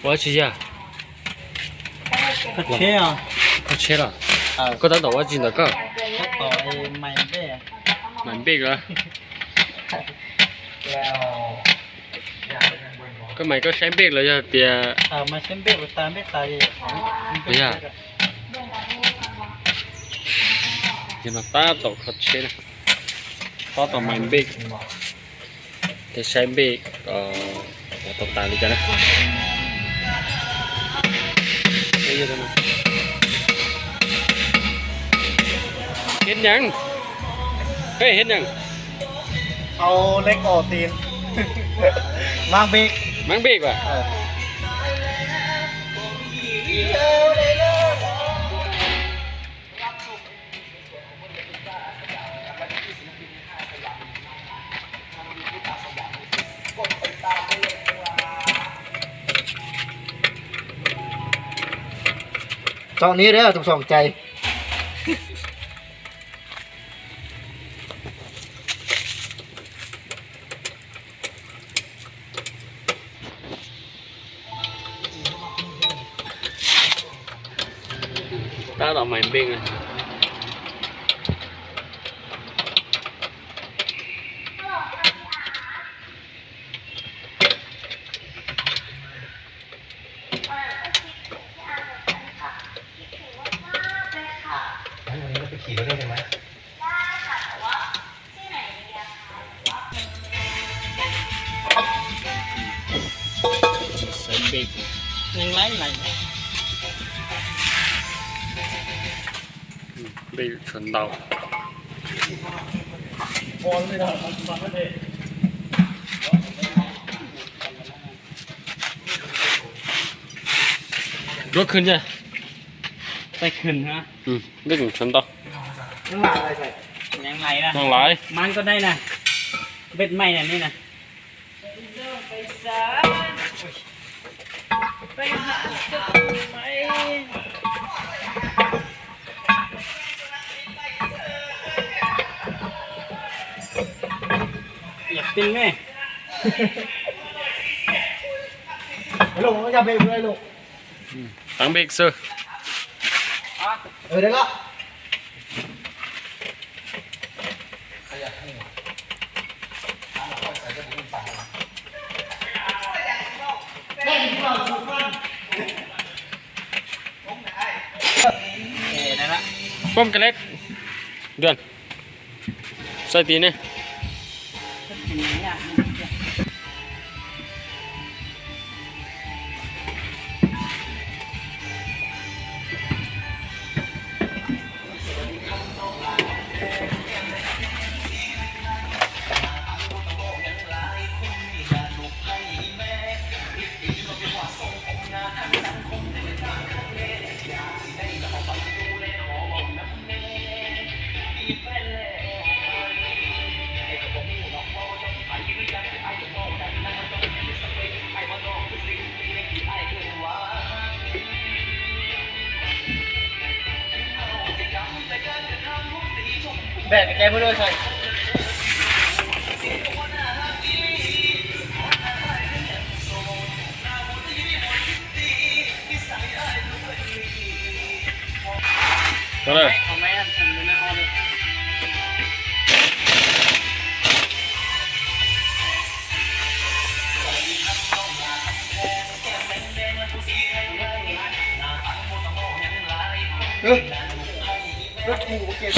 我要吃下，เขาเชี่ยว 快切了，啊，搁咱倒我进的个， เขาต่อไอ้ไม้เบ้ 蛮 big 啊，个买个山 big 了要别， มาเช่นเบ้ตาเบ้ตาใหญ่ 不要，现在打倒快切了，打倒蛮 big，cái山big，我倒大力点了，这个呢，เห็นยังเฮ้ยเห็นยัง เอาเล็กออกตีนวางเบรก มังเบกว่ะสองนี้เด้อต้องสองใจตาดอกไม้เบกอ่ะขี่รถได้ไหมใส่เบก ยังไล่ไหล เบกชนเตา บอลไม่ได้บอลไม่ได้ รถขึ้นจ้ะ ไปขึ้นฮะ เบกชนเตา ยังไล่อะไรใส่ยังไล่นะ น้องหลาย มันก็ได้นะเบ็ดไม้น่ะนี่นะไปหาไหมอยากกินไหมลูกมันจะไปเพื่อลูก ตั้งเบกเซอร์ เดี๋ยวก็นั่นละ ป้อมกระเล็ดเดือนใส่ตีนเนี่ยแบกแกไม่ด้วยใช่ก็เลย เอาไหมอ่ะทำเป็นเอาเลยรถถูกเก็บ